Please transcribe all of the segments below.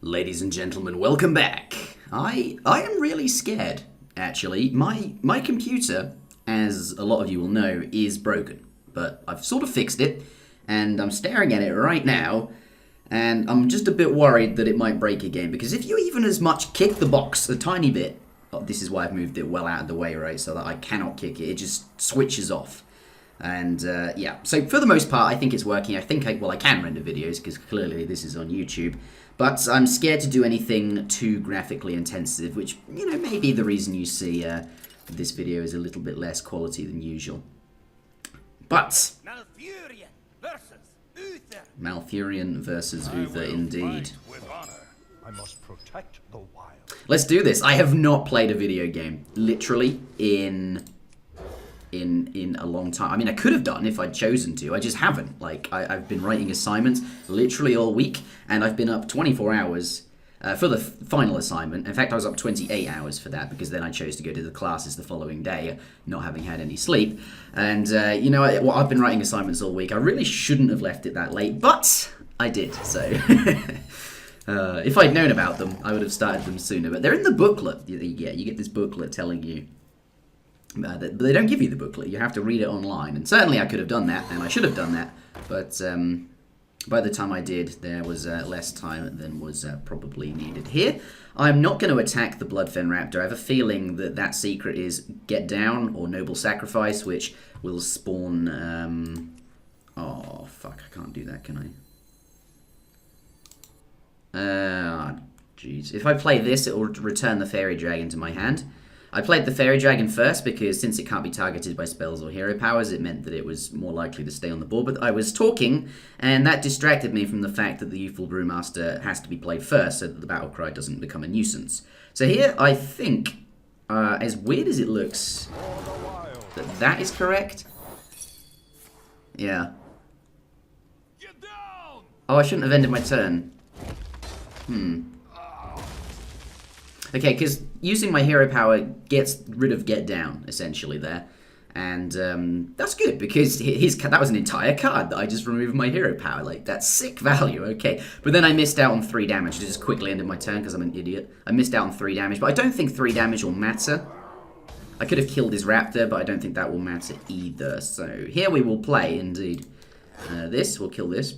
Ladies and gentlemen, welcome back. I am really scared, actually. My computer, as a lot of you will know, is broken. But I've sort of fixed it, and I'm staring at it right now, and I'm just a bit worried that it might break again. Because if you even as much kick the box a tiny bit, this is why I've moved it well out of the way, right, so that I cannot kick it. It just switches off. And, yeah, so for the most part, I think it's working. I can render videos, because clearly this is on YouTube. But I'm scared to do anything too graphically intensive, which, you know, may be the reason you see this video is a little bit less quality than usual. But Malfurion versus Uther, indeed. I must protect the wild. Let's do this. I have not played a video game, literally, in a long time. I mean, I could have done if I'd chosen to. I just haven't. Like, I've been writing assignments literally all week, and I've been up 24 hours for the final assignment. In fact, I was up 28 hours for that, because then I chose to go to the classes the following day, not having had any sleep. And, you know, I've been writing assignments all week. I really shouldn't have left it that late, but I did, so... if I'd known about them, I would have started them sooner. But they're in the booklet. You get this booklet telling you... but they don't give you the booklet. You have to read it online. And certainly I could have done that, and I should have done that. But by the time I did, there was less time than was probably needed. Here, I'm not going to attack the Bloodfen Raptor. I have a feeling that that secret is Get Down or Noble Sacrifice, which will spawn... oh, fuck. I can't do that, can I? Jeez. If I play this, it will return the Fairy Dragon to my hand. I played the Fairy Dragon first because since it can't be targeted by spells or hero powers, it meant that it was more likely to stay on the board. But I was talking, and that distracted me from the fact that the Youthful Brewmaster has to be played first so that the battle cry doesn't become a nuisance. So here, I think, as weird as it looks, that is correct. Yeah. Oh, I shouldn't have ended my turn. Okay, because using my hero power gets rid of Get Down, essentially, there. And that's good, because that was an entire card that I just removed my hero power. Like, that's sick value, okay. But then I missed out on 3 damage. I just quickly ended my turn, because I'm an idiot. I missed out on 3 damage, but I don't think 3 damage will matter. I could have killed his raptor, but I don't think that will matter either. So, here we will play, indeed. We'll kill this.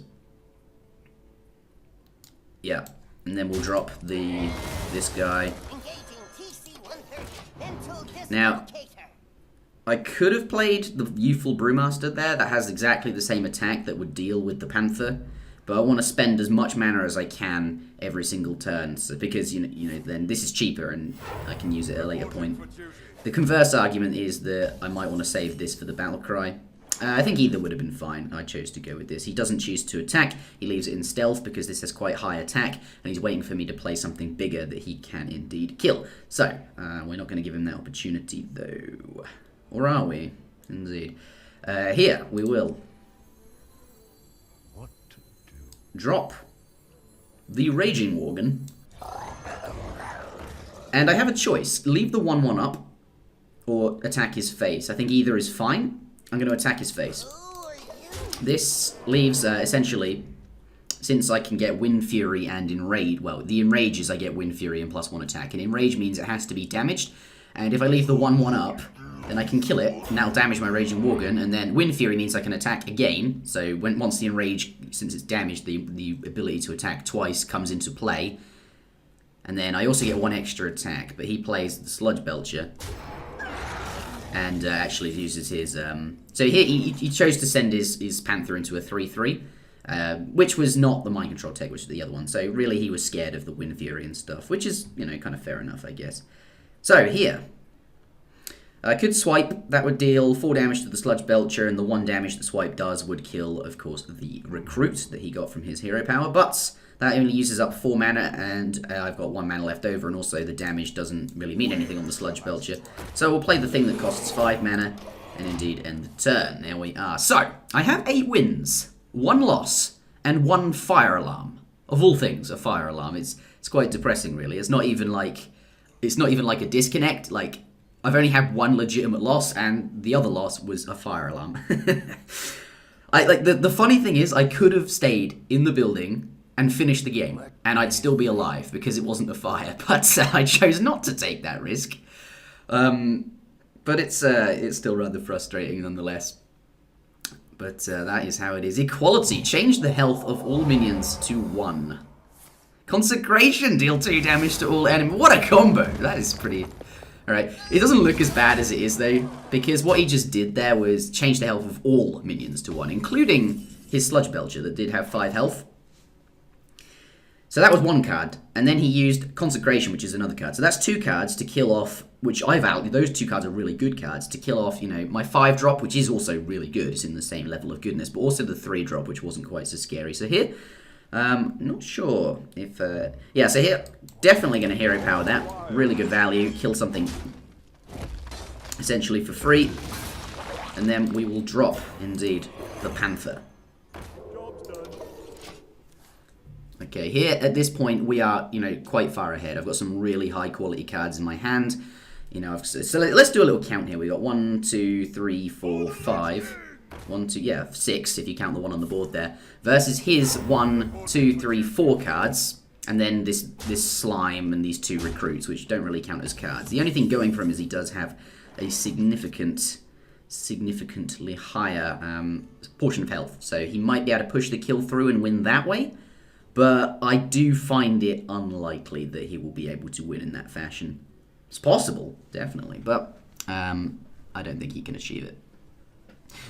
Yeah. And then we'll drop this guy. Now, I could have played the Youthful Brewmaster there. That has exactly the same attack that would deal with the Panther. But I want to spend as much mana as I can every single turn. So because, you know, then this is cheaper and I can use it at a later point. The converse argument is that I might want to save this for the battle cry. I think either would have been fine. I chose to go with this. He doesn't choose to attack. He leaves it in stealth because this has quite high attack, and he's waiting for me to play something bigger that he can indeed kill. So, we're not going to give him that opportunity, though. Or are we? Indeed. Here, we will What to do? drop the Raging Worgen. And I have a choice. Leave the 1/1 up, or attack his face. I think either is fine. I'm going to attack his face. This leaves, essentially, since I can get Wind Fury and Enrage, well, the Enrage is I get Wind Fury and +1 attack, and Enrage means it has to be damaged, and if I leave the 1/1 up, then I can kill it, and that'll damage my Raging Worgen, and then Wind Fury means I can attack again, so once the Enrage, since it's damaged, the ability to attack twice comes into play, and then I also get 1 extra attack, but he plays the Sludge Belcher. And actually uses his... so here he chose to send his Panther into a 3/3, which was not the Mind Control tech, which was the other one. So really he was scared of the Wind Fury and stuff, which is, you know, kind of fair enough, I guess. So here, I could swipe. That would deal 4 damage to the Sludge Belcher, and the 1 damage that swipe does would kill, of course, the Recruit that he got from his hero power. But that only uses up 4 mana, and I've got 1 mana left over, and also the damage doesn't really mean anything on the Sludge Belcher. So we'll play the thing that costs 5 mana, and indeed end the turn. There we are. So, I have 8 wins, 1 loss, and 1 fire alarm. Of all things, a fire alarm. It's quite depressing, really. It's not even like a disconnect. Like, I've only had 1 legitimate loss, and the other loss was a fire alarm. The funny thing is, I could have stayed in the building and finish the game. And I'd still be alive because it wasn't a fire. But I chose not to take that risk. But it's still rather frustrating nonetheless. But that is how it is. Equality. Change the health of all minions to 1. Consecration. Deal 2 damage to all enemies. What a combo. That is pretty... Alright. It doesn't look as bad as it is, though. Because what he just did there was change the health of all minions to 1. Including his Sludge Belcher that did have 5 health. So that was 1 card. And then he used Consecration, which is another card. So that's 2 cards to kill off... Which I value. Those 2 cards are really good cards to kill off, you know, my 5-drop, which is also really good. It's in the same level of goodness. But also the 3-drop, which wasn't quite so scary. So here, not sure if... yeah, so here, definitely going to Hero Power that. Really good value. Kill something essentially for free. And then we will drop, indeed, the Panther. Okay, here at this point we are, you know, quite far ahead. I've got some really high quality cards in my hand. You know, so let's do a little count here. We got 1, 2, 3, 4, 5. 1, 2, yeah, 6 if you count the one on the board there. Versus his 1, 2, 3, 4 cards, and then this slime and these 2 recruits, which don't really count as cards. The only thing going for him is he does have a significantly higher portion of health, so he might be able to push the kill through and win that way. But I do find it unlikely that he will be able to win in that fashion. It's possible, definitely, but I don't think he can achieve it.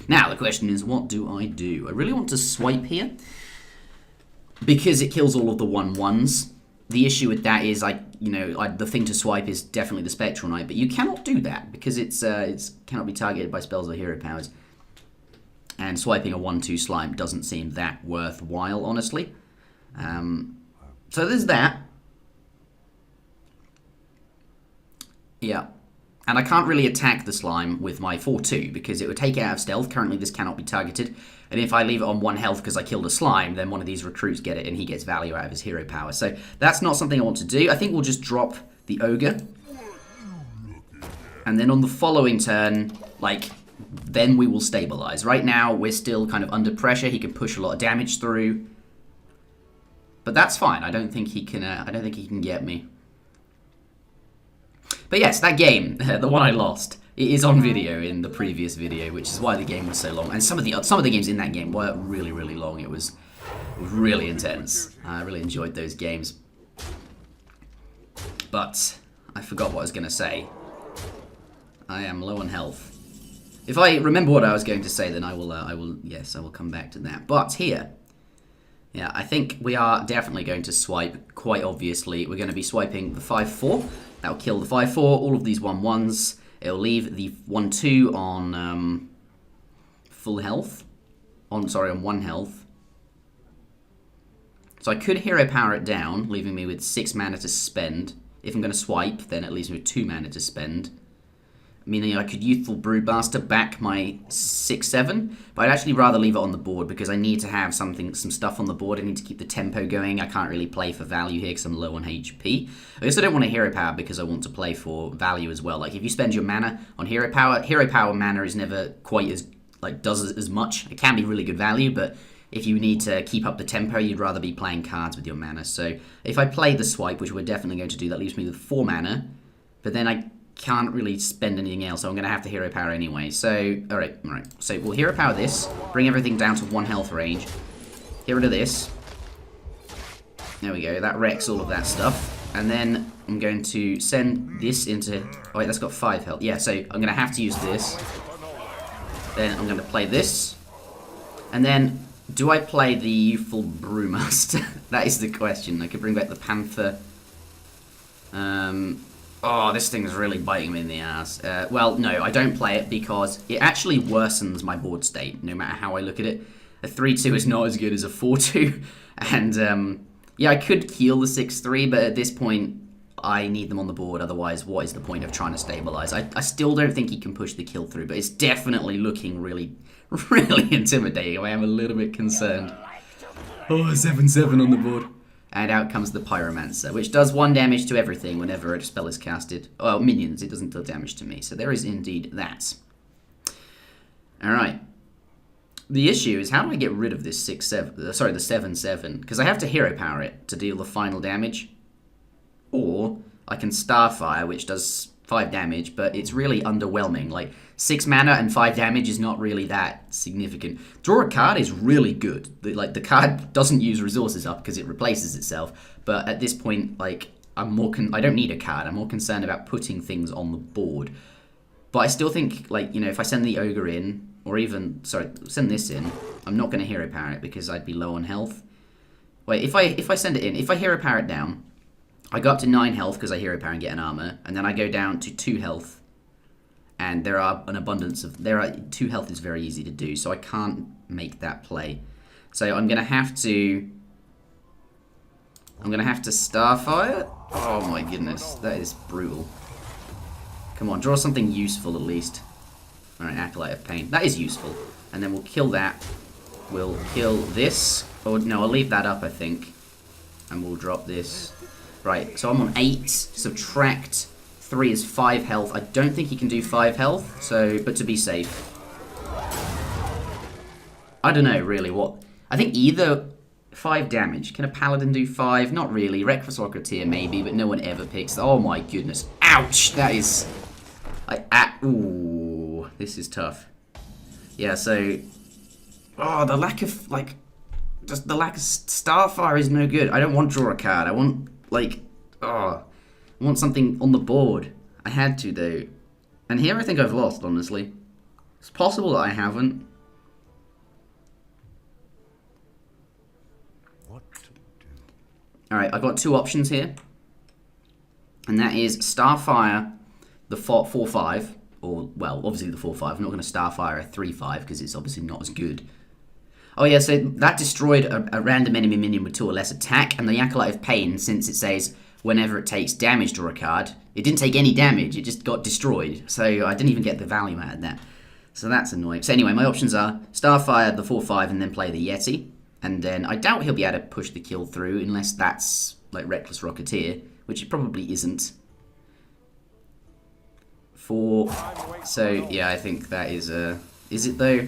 Now, the question is, what do I do? I really want to swipe here, because it kills all of the 1/1s. The issue with that is, the thing to swipe is definitely the Spectral Knight, but you cannot do that, because it cannot be targeted by spells or hero powers. And swiping a 1/2 slime doesn't seem that worthwhile, honestly. So there's that. Yeah. And I can't really attack the slime with my 4/2 because it would take it out of stealth. Currently this cannot be targeted. And if I leave it on 1 health because I killed a slime, then one of these recruits get it and he gets value out of his hero power. So that's not something I want to do. I think we'll just drop the Ogre. And then on the following turn, then we will stabilize. Right now we're still kind of under pressure. He can push a lot of damage through. But that's fine. I don't think he can get me. But yes, that game, the one I lost, it is on video in the previous video, which is why the game was so long. And some of the games in that game were really, really long. It was really intense. I really enjoyed those games. But I forgot what I was going to say. I am low on health. If I remember what I was going to say, then I will come back to that. But here, yeah, I think we are definitely going to swipe, quite obviously. We're going to be swiping the 5/4. That'll kill the 5/4, all of these 1/1s. It'll leave the 1/2 on full health. On 1 health. So I could hero power it down, leaving me with 6 mana to spend. If I'm going to swipe, then it leaves me with 2 mana to spend. Meaning I could Youthful Broodmaster back my 6/7, but I'd actually rather leave it on the board because I need to have some stuff on the board. I need to keep the tempo going. I can't really play for value here because I'm low on HP. I also don't want a hero power because I want to play for value as well. Like if you spend your mana on hero power mana is never quite as does as much. It can be really good value, but if you need to keep up the tempo, you'd rather be playing cards with your mana. So if I play the swipe, which we're definitely going to do, that leaves me with 4 mana, but then I can't really spend anything else, so I'm going to have to hero power anyway. So, alright. So we'll hero power this, bring everything down to 1 health range, get rid of this. There we go, that wrecks all of that stuff. And then I'm going to send this into... Oh wait, that's got 5 health. Yeah, so I'm going to have to use this. Then I'm going to play this. And then, do I play the Youthful Brewmaster? That is the question. I could bring back the Panther. Oh, this thing is really biting me in the ass. Well, no, I don't play it because it actually worsens my board state, no matter how I look at it. A 3/2 is not as good as a 4/2. And, yeah, I could heal the 6/3, but at this point, I need them on the board. Otherwise, what is the point of trying to stabilize? I still don't think he can push the kill through, but it's definitely looking really, really intimidating. I am a little bit concerned. Oh, 7/7 on the board. And out comes the Pyromancer, which does 1 damage to everything whenever a spell is casted. Oh, minions, it doesn't deal damage to me. So there is indeed that. Alright. The issue is, how do I get rid of this 6-7? Sorry, the 7-7? Because I have to hero power it to deal the final damage. Or I can Starfire, which does 5 damage, but it's really underwhelming. Like, 6 mana and 5 damage is not really that significant. Draw a card is really good. The card doesn't use resources up because it replaces itself. But at this point, like, I'm more I don't need a card. I'm more concerned about putting things on the board. But I still think, like, you know, if I send the Ogre in, or even, sorry, send this in, I'm not going to hero power it because I'd be low on health. Wait, if I send it in, if I hero power it down, I go up to 9 health because I hero power and get an armor, and then I go down to 2 health, and there are an abundance of, 2 health is very easy to do, so I can't make that play. So I'm going to have to Starfire. Oh my goodness, that is brutal. Come on, draw something useful at least. Alright, Acolyte of Pain. That is useful. And then we'll kill that. We'll kill this. Oh, no, I'll leave that up, I think. And we'll drop this. Right, so I'm on 8. Subtract 3 is 5 health. I don't think he can do 5 health, so, but to be safe. I don't know, really, what... I think either 5 damage. Can a Paladin do 5? Not really. Reckless Rocketeer, maybe, but no one ever picks... Oh my goodness. Ouch! That is... Ooh, this is tough. Yeah, so... Oh, the lack of, like... Just the lack of Starfire is no good. I don't want draw a card. I want, like... Oh, I want something on the board. I had to, though. And here I think I've lost, honestly. It's possible that I haven't. What to do? Alright, I've got 2 options here. And that is Starfire... the 4-5, or, well, obviously the 4-5. I'm not going to Starfire a 3-5 because it's obviously not as good. Oh yeah, so that destroyed a random enemy minion with 2 or less attack, and the Acolyte of Pain, since it says whenever it takes damage, draw a card, it didn't take any damage, it just got destroyed. So I didn't even get the value out of that. So that's annoying. So anyway, my options are Starfire, the 4-5, and then play the Yeti. And then I doubt he'll be able to push the kill through unless that's like Reckless Rocketeer, which it probably isn't. 4. So yeah, I think that is is it though?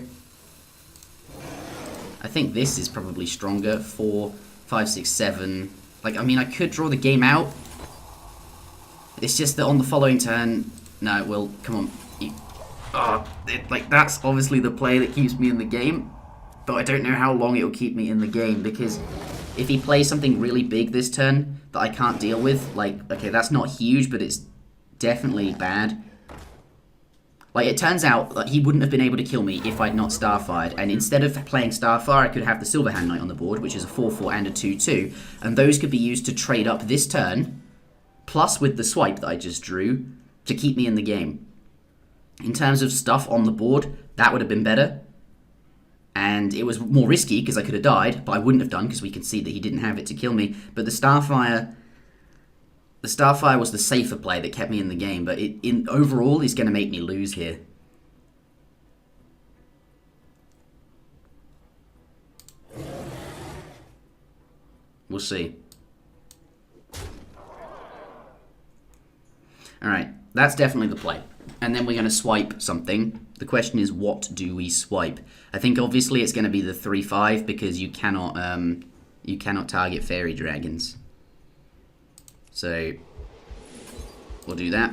I think this is probably stronger. 4, 5, 6, 7. Like, I mean, I could draw the game out. It's just that on the following turn, no, well, come on. Like, that's obviously the play that keeps me in the game. But I don't know how long it'll keep me in the game, because if he plays something really big this turn that I can't deal with, like, okay, that's not huge, but it's definitely bad. Like, it turns out that he wouldn't have been able to kill me if I'd not Starfired, and instead of playing Starfire, I could have the Silverhand Knight on the board, which is a 4-4 and a 2-2, and those could be used to trade up this turn, plus with the swipe that I just drew, to keep me in the game. In terms of stuff on the board, that would have been better, and it was more risky because I could have died, but I wouldn't have done because we can see that he didn't have it to kill me, but the Starfire was the safer play that kept me in the game, but overall is going to make me lose here. We'll see. Alright, that's definitely the play. And then we're going to swipe something. The question is, what do we swipe? I think obviously it's going to be the 3-5 because you cannot target fairy dragons. So, we'll do that.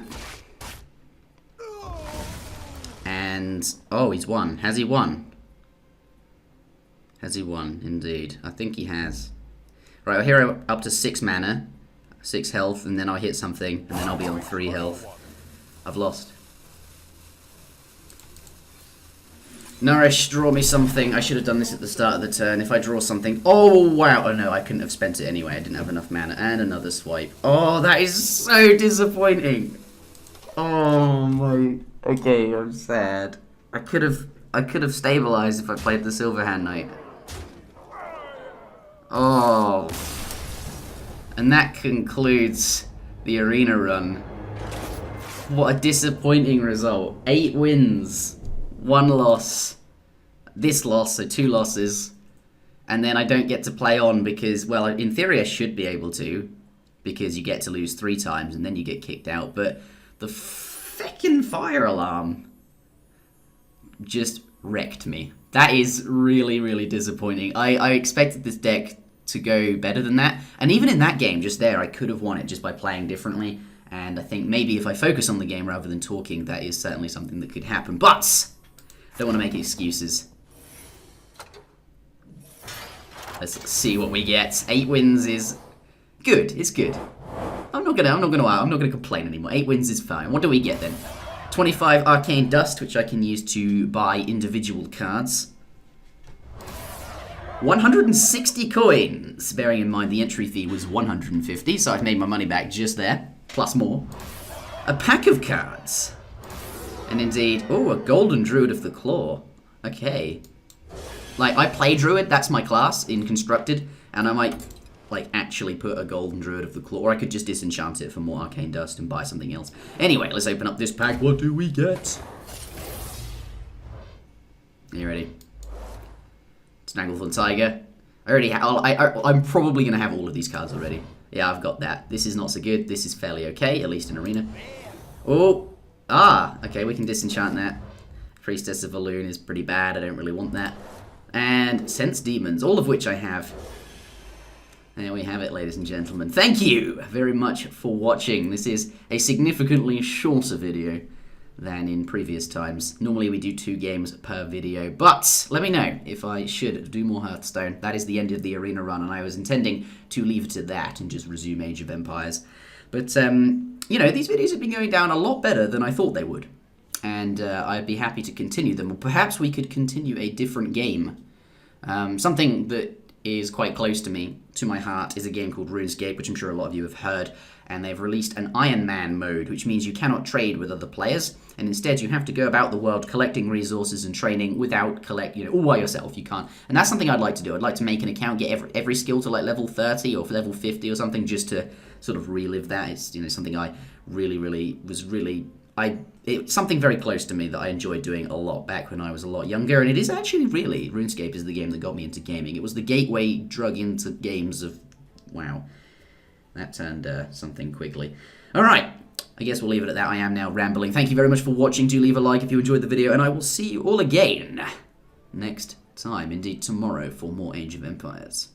And, oh, he's won. Has he won? Has he won? Indeed. I think he has. Right, I'll hero up to 6 mana, 6 health, and then I'll hit something, and then I'll be on 3 health. I've lost. Nourish, draw me something. I should have done this at the start of the turn. If I draw something... Oh, wow. Oh, no, I couldn't have spent it anyway. I didn't have enough mana. And another swipe. Oh, that is so disappointing. Oh, my... Okay, I'm sad. I could have stabilized if I played the Silverhand Knight. Oh. And that concludes the arena run. What a disappointing result. 8 wins. 1 loss, this loss, so 2 losses, and then I don't get to play on because, well, in theory I should be able to, because you get to lose 3 times and then you get kicked out, but the frickin' fire alarm just wrecked me. That is really, really disappointing. I expected this deck to go better than that. And even in that game, just there, I could have won it just by playing differently. And I think maybe if I focus on the game rather than talking, that is certainly something that could happen. But I don't want to make excuses. Let's see what we get. 8 wins is good. It's good. I'm not gonna complain anymore. 8 wins is fine. What do we get then? 25 arcane dust, which I can use to buy individual cards. 160 coins. Bearing in mind the entry fee was 150, so I've made my money back just there, plus more. A pack of cards. And indeed, oh, a golden druid of the claw. Okay. Like, I play druid, that's my class in constructed, and I might, like, actually put a golden druid of the claw, or I could just disenchant it for more arcane dust and buy something else. Anyway, let's open up this pack. What do we get? Are you ready? Snagglethan Tiger. I already I'm probably going to have all of these cards already. Yeah, I've got that. This is not so good. This is fairly okay, at least in Arena. Oh, okay, we can disenchant that. Priestess of Valoon is pretty bad. I don't really want that. And Sense Demons, all of which I have. There we have it, ladies and gentlemen. Thank you very much for watching. This is a significantly shorter video than in previous times. Normally we do 2 games per video, but let me know if I should do more Hearthstone. That is the end of the Arena run, and I was intending to leave it at that and just resume Age of Empires. But, you know, these videos have been going down a lot better than I thought they would. And I'd be happy to continue them. Or perhaps we could continue a different game. Something that is quite close to me, to my heart, is a game called RuneScape, which I'm sure a lot of you have heard. And they've released an Iron Man mode, which means you cannot trade with other players, and instead you have to go about the world collecting resources and training without all by yourself. You can't, and that's something I'd like to do. I'd like to make an account, get every skill to like level 30 or level 50 or something, just to sort of relive that. It's something I it's something very close to me that I enjoyed doing a lot back when I was a lot younger, and it is actually really, RuneScape is the game that got me into gaming. It was the gateway drug into games of, wow. That turned something quickly. Alright, I guess we'll leave it at that. I am now rambling. Thank you very much for watching. Do leave a like if you enjoyed the video, and I will see you all again next time, indeed tomorrow, for more Age of Empires.